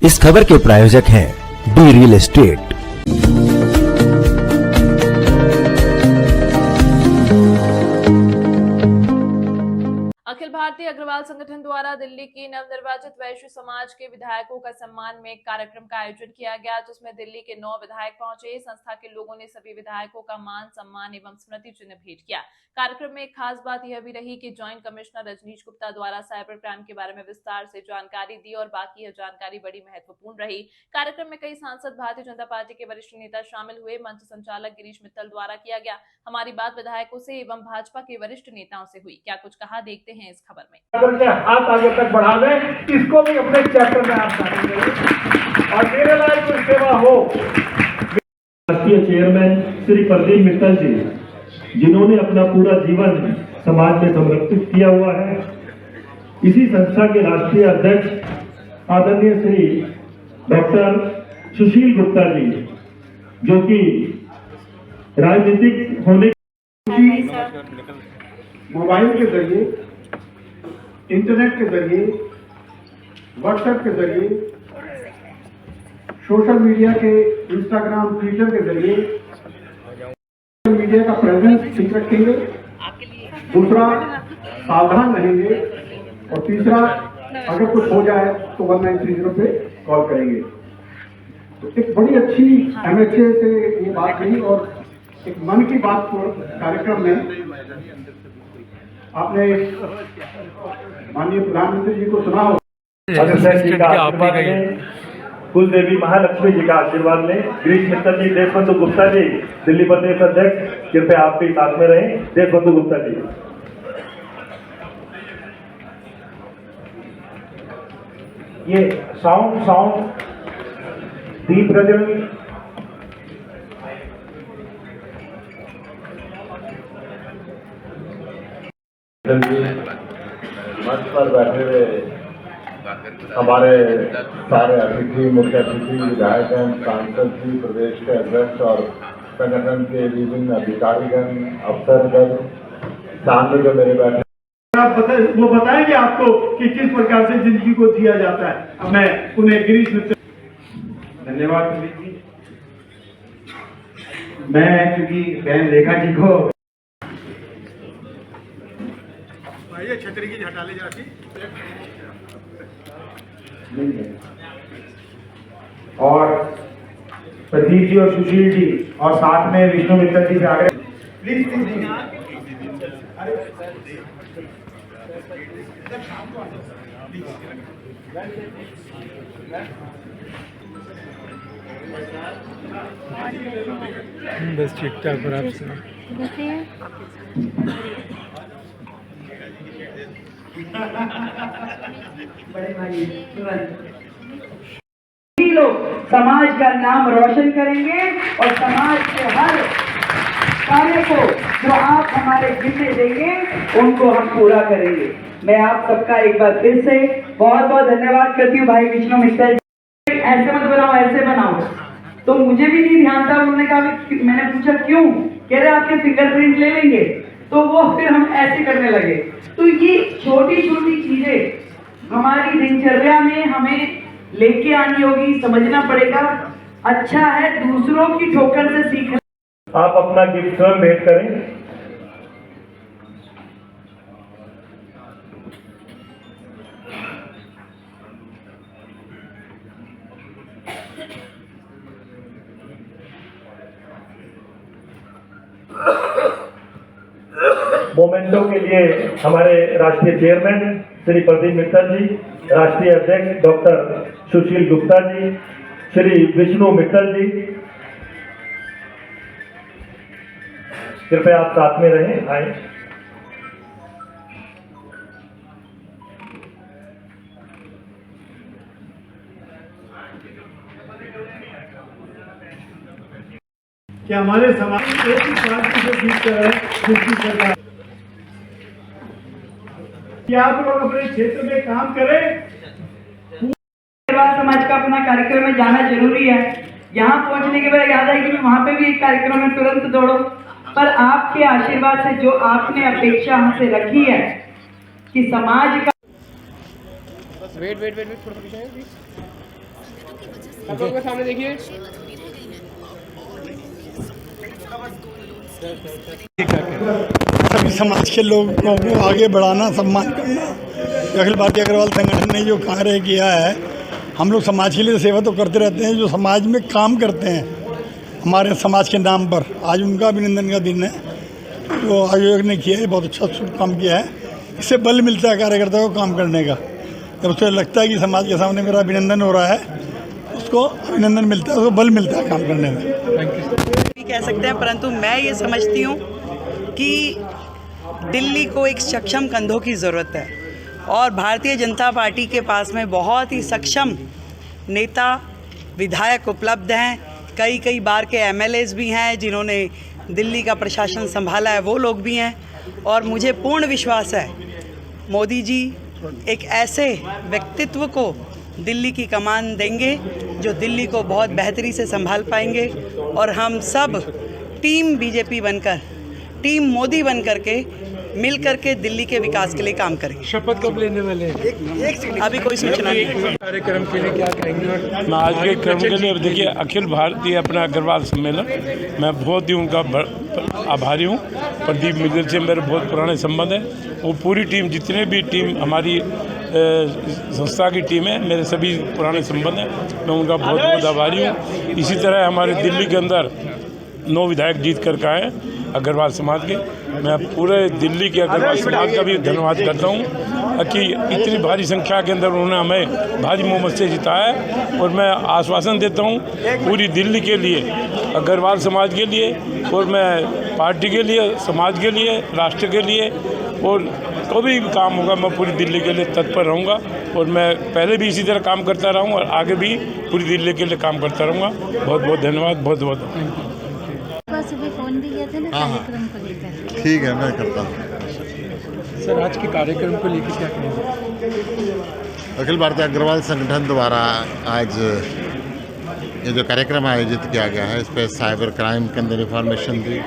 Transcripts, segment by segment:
इस खबर के प्रायोजक हैं D real estate. Akhil Bharatiya Agarwal संगठन द्वारा दिल्ली की नवनिर्वाचित वैश्य समाज के विधायकों का सम्मान में एक कार्यक्रम का आयोजन किया गया, जिसमें दिल्ली के 9 विधायक पहुंचे। संस्था के लोगों ने सभी विधायकों का मान सम्मान एवं स्मृति चिन्ह भेंट किया। कार्यक्रम में एक खास बात यह भी रही कि ज्वाइंट कमिश्नर रजनीश गुप्ता द्वारा साइबर क्राइम के बारे में विस्तार से जानकारी दी और बाकी यह जानकारी बड़ी महत्वपूर्ण रही। कार्यक्रम में कई सांसद, भारतीय जनता पार्टी के वरिष्ठ नेता शामिल हुए। मंच संचालक गिरीश मित्तल द्वारा किया गया। हमारी बात विधायकों से एवं भाजपा के वरिष्ठ नेताओं से हुई। क्या कुछ कहा, देखते हैं इस खबर में। हाथ आगे तक बढ़ा दें, इसको भी अपने चैप्टर में आप शामिल और मेरे लायक कोई सेवा हो। राष्ट्रीय चेयरमैन श्री प्रदीप मित्तल जी, जिन्होंने अपना पूरा जीवन समाज में समर्पित किया हुआ है। इसी संस्था के राष्ट्रीय अध्यक्ष आदरणीय श्री डॉक्टर सुशील गुप्ता जी, जो कि राजनीतिक होने मोबाइल के जरिए, इंटरनेट के जरिए, व्हाट्सएप के जरिए, सोशल मीडिया के इंस्टाग्राम, ट्विटर के जरिए सोशल मीडिया का प्रेजेंस ठीक रखेंगे। दूसरा, सावधान रहेंगे। और तीसरा, अगर कुछ हो जाए तो 1930 पे कॉल करेंगे। तो एक बड़ी अच्छी MHA से ये बात कही और एक मन की बात कार्यक्रम में आपने माननीय प्रधानमंत्री जी को सुना हो, कुल देवी महालक्ष्मी जी का आशीर्वाद लें। गिरीश मित्तल जी, देशबंधु गुप्ता जी, दिल्ली प्रदेश अध्यक्ष, कृपया आप भी साथ में रहें। देशबंधु गुप्ता जी, ये साउंड दीप प्रज्वलन मंच पर बैठे हुए हमारे सारे अतिथि, मुख्य अतिथि, विधायक, सांसद जी, प्रदेश के अध्यक्ष और संगठन के विभिन्न अधिकारीगण, अफसरगण, सामने जो मेरे बैठे, आप वो बताएंगे आपको कि किस प्रकार से जिंदगी को जिया जाता है। मैं उन्हें गिरीश मित्तल धन्यवाद जी। मैं क्योंकि बहन रेखा जी को छतरी की हटा ले जाती और प्रदीप जी और सुशील जी और साथ में विष्णु मित्तल जी से आग्रह, प्लीज बस ठीक ठाक और आपसे बड़े भाई लोग समाज का नाम रोशन करेंगे और समाज के हर कार्य को जो आप हमारे जिम्मे देंगे उनको हम पूरा करेंगे। मैं आप सबका एक बार फिर से बहुत बहुत धन्यवाद करती हूँ। भाई विष्णु मित्तल, ऐसे मत बनाओ, ऐसे बनाओ। तो मुझे भी नहीं ध्यान था, उन्होंने कहा, मैंने पूछा क्यों, कह रहे आपके फिंगरप्रिंट ले लेंगे। तो वो फिर हम ऐसे करने लगे। तो ये छोटी छोटी चीजें हमारी दिनचर्या में हमें लेके आनी होगी, समझना पड़ेगा। अच्छा है दूसरों की ठोकर से सीखना। आप अपना गिफ्ट स्वयं भेंट करें। मोमेंटो के लिए हमारे राष्ट्रीय चेयरमैन श्री प्रदीप मित्तल जी, राष्ट्रीय अध्यक्ष डॉक्टर सुशील गुप्ता जी, श्री विष्णु मित्तल जी, कृपया आप साथ में रहें। आए कि हमारे समाज में एक ही पार्टी से जीत कर है, जिसकी सरकार कि आप लोग अपने क्षेत्र में काम करें। समाज का अपना कार्यक्रम में जाना जरूरी है। यहाँ पहुँचने के बाद याद है कि वहाँ पे भी एक कार्यक्रम में तुरंत दौड़ो, पर आपके आशीर्वाद से जो आपने अपेक्षा हमसे रखी है कि समाज का वेट थोड़ा पीछे सामने देखिए। सभी समाज के लोगों को आगे बढ़ाना, सम्मान करना, अखिल भारतीय अग्रवाल संगठन ने जो कार्य किया है, हम लोग समाज के लिए सेवा तो करते रहते हैं। जो समाज में काम करते हैं हमारे समाज के नाम पर, आज उनका अभिनंदन का दिन है। जो आयोग ने किया है बहुत अच्छा शुभ काम किया है। इससे बल मिलता है कार्यकर्ता को काम करने का। जब उसे लगता है कि समाज के सामने मेरा अभिनंदन हो रहा है, उसको अभिनंदन मिलता है, उसको बल मिलता है काम करने में। भी कह सकते हैं, परंतु मैं ये समझती हूँ कि दिल्ली को एक सक्षम कंधों की ज़रूरत है और भारतीय जनता पार्टी के पास में बहुत ही सक्षम नेता विधायक उपलब्ध हैं। कई बार के MLAs भी हैं जिन्होंने दिल्ली का प्रशासन संभाला है, वो लोग भी हैं। और मुझे पूर्ण विश्वास है मोदी जी एक ऐसे व्यक्तित्व को दिल्ली की कमान देंगे जो दिल्ली को बहुत बेहतरी से संभाल पाएंगे और हम सब टीम बीजेपी बनकर, टीम मोदी बनकर के मिल करके दिल्ली के विकास के लिए काम करेंगे। शपथ कब लेने वाले हैं? अभी कोई सूचना नहीं। कार्यक्रम के लिए क्या कहेंगे? मैं आज के क्रम के लिए देखिए, अखिल भारतीय अपना अग्रवाल सम्मेलन, मैं बहुत ही उनका आभारी हूँ। प्रदीप मित्तल से मेरे बहुत पुराने संबंध हैं। वो पूरी टीम, जितने भी टीम हमारी संस्था की टीम है, मेरे सभी पुराने संबंध हैं। मैं उनका बहुत बहुत आभारी हूँ। इसी तरह हमारे दिल्ली के अंदर 9 विधायक जीत कर आए अग्रवाल समाज के। मैं पूरे दिल्ली के अग्रवाल समाज का भी धन्यवाद करता हूँ कि इतनी भारी संख्या के अंदर उन्होंने हमें भारी बहुमत से जिताया है। और मैं आश्वासन देता हूँ पूरी दिल्ली के लिए, अग्रवाल समाज के लिए, और मैं पार्टी के लिए, समाज के लिए, राष्ट्र के लिए, और कोई भी काम होगा मैं पूरी दिल्ली के लिए तत्पर रहूँगा। और मैं पहले भी इसी तरह काम करता रहूँगा और आगे भी पूरी दिल्ली के लिए काम करता रहूँगा। बहुत बहुत धन्यवाद, बहुत बहुत। सुबह फोन भी किया था ना कार्यक्रम को लेकर। ठीक है, मैं करता हूँ। सर, आज के कार्यक्रम को लेकर क्या कहेंगे? अखिल भारतीय अग्रवाल संगठन द्वारा आज ये जो कार्यक्रम आयोजित किया गया है, इस पर साइबर क्राइम के अंदर इन्फॉर्मेशन दी,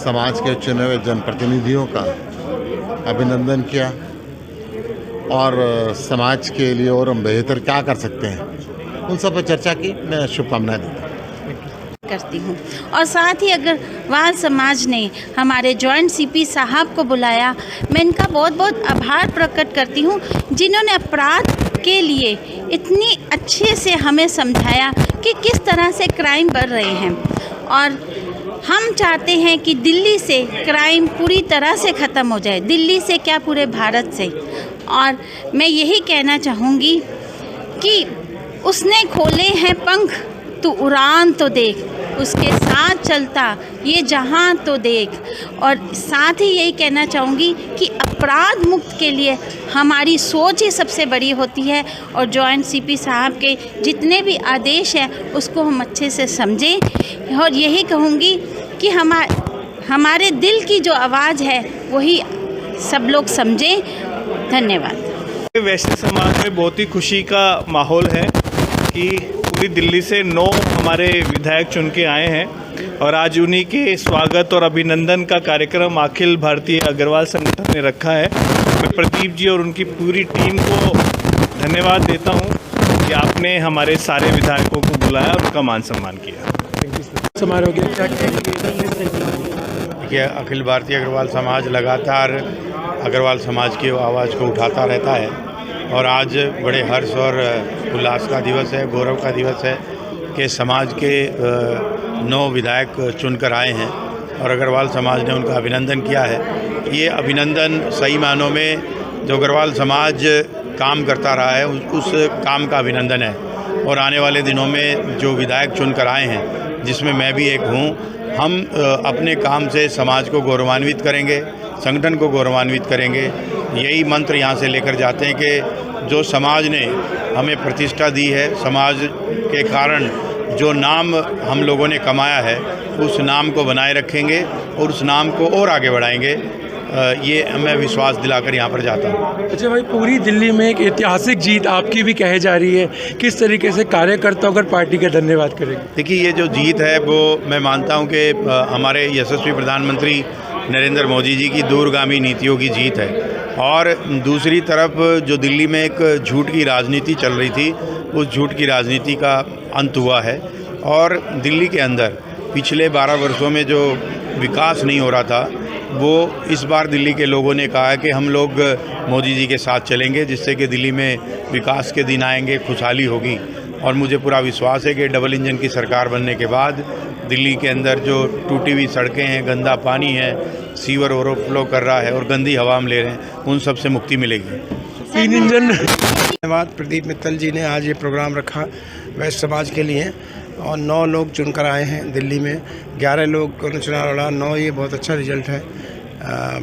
समाज के चुने हुए जनप्रतिनिधियों का अभिनंदन किया और समाज के लिए और हम बेहतर क्या कर सकते हैं उन सब पर चर्चा की। मैं शुभकामनाएं देता हूँ करती हूँ। और साथ ही अग्रवाल समाज ने हमारे जॉइंट CP साहब को बुलाया, मैं इनका बहुत बहुत आभार प्रकट करती हूँ, जिन्होंने अपराध के लिए इतनी अच्छे से हमें समझाया कि किस तरह से क्राइम बढ़ रहे हैं। और हम चाहते हैं कि दिल्ली से क्राइम पूरी तरह से ख़त्म हो जाए, दिल्ली से क्या पूरे भारत से। और मैं यही कहना चाहूँगी कि उसने खोले हैं पंख तू उड़ान तो देख, उसके साथ चलता ये जहां तो देख। और साथ ही यही कहना चाहूँगी कि अपराध मुक्त के लिए हमारी सोच ही सबसे बड़ी होती है। और जॉइंट CP साहब के जितने भी आदेश हैं उसको हम अच्छे से समझें। और यही कहूँगी कि हमारे दिल की जो आवाज़ है वही सब लोग समझें। धन्यवाद। वैश्य समाज में बहुत ही खुशी का माहौल है कि पूरी दिल्ली से 9 हमारे विधायक चुन के आए हैं और आज उन्हीं के स्वागत और अभिनंदन का कार्यक्रम अखिल भारतीय अग्रवाल संगठन ने रखा है। मैं प्रदीप जी और उनकी पूरी टीम को धन्यवाद देता हूं कि आपने हमारे सारे विधायकों को बुलाया और उनका मान सम्मान किया। समारोह के देखिए, अखिल भारतीय अग्रवाल समाज लगातार अग्रवाल समाज की आवाज़ को उठाता रहता है और आज बड़े हर्ष और उल्लास का दिवस है, गौरव का दिवस है कि समाज के 9 विधायक चुनकर आए हैं और अग्रवाल समाज ने उनका अभिनंदन किया है। ये अभिनंदन सही मानों में जो अग्रवाल समाज काम करता रहा है उस काम का अभिनंदन है। और आने वाले दिनों में जो विधायक चुनकर आए हैं, जिसमें मैं भी एक हूँ, हम अपने काम से समाज को गौरवान्वित करेंगे, संगठन को गौरवान्वित करेंगे। यही मंत्र यहाँ से लेकर जाते हैं कि जो समाज ने हमें प्रतिष्ठा दी है, समाज के कारण जो नाम हम लोगों ने कमाया है, उस नाम को बनाए रखेंगे और उस नाम को और आगे बढ़ाएंगे। ये मैं विश्वास दिलाकर यहाँ पर जाता हूँ। अच्छा भाई, पूरी दिल्ली में एक ऐतिहासिक जीत आपकी भी कही जा रही है, किस तरीके से कार्यकर्ता होकर पार्टी का धन्यवाद करेंगे? देखिए, ये जो जीत है वो मैं मानता हूँ कि हमारे यशस्वी प्रधानमंत्री नरेंद्र मोदी जी की दूरगामी नीतियों की जीत है। और दूसरी तरफ जो दिल्ली में एक झूठ की राजनीति चल रही थी, उस झूठ की राजनीति का अंत हुआ है और दिल्ली के अंदर पिछले 12 वर्षों में जो विकास नहीं हो रहा था, वो इस बार दिल्ली के लोगों ने कहा है कि हम लोग मोदी जी के साथ चलेंगे, जिससे कि दिल्ली में विकास के दिन आएंगे, खुशहाली होगी। और मुझे पूरा विश्वास है कि डबल इंजन की सरकार बनने के बाद दिल्ली के अंदर जो टूटी हुई सड़कें हैं, गंदा पानी है, सीवर ओवरफ्लो कर रहा है और गंदी हवा हम ले रहे हैं, उन सब से मुक्ति मिलेगी। 3 इंजन। धन्यवाद प्रदीप मित्तल जी ने आज ये प्रोग्राम रखा वैश्य समाज के लिए और 9 लोग चुनकर आए हैं दिल्ली में, 11 लोग को चुनाव लड़ा, 9 ये बहुत अच्छा रिजल्ट है।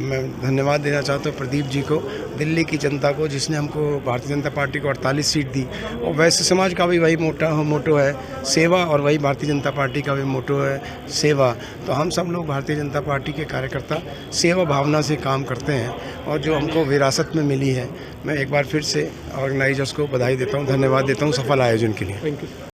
मैं धन्यवाद देना चाहता हूँ प्रदीप जी को, दिल्ली की जनता को, जिसने हमको भारतीय जनता पार्टी को 48 सीट दी। और वैश्य समाज का भी वही मोटो है सेवा, और वही भारतीय जनता पार्टी का भी मोटो है सेवा। तो हम सब लोग भारतीय जनता पार्टी के कार्यकर्ता सेवा भावना से काम करते हैं और जो हमको विरासत में मिली है, मैं एक बार फिर से ऑर्गेनाइजर्स को बधाई देता हूँ, धन्यवाद देता हूँ सफल आयोजन के लिए।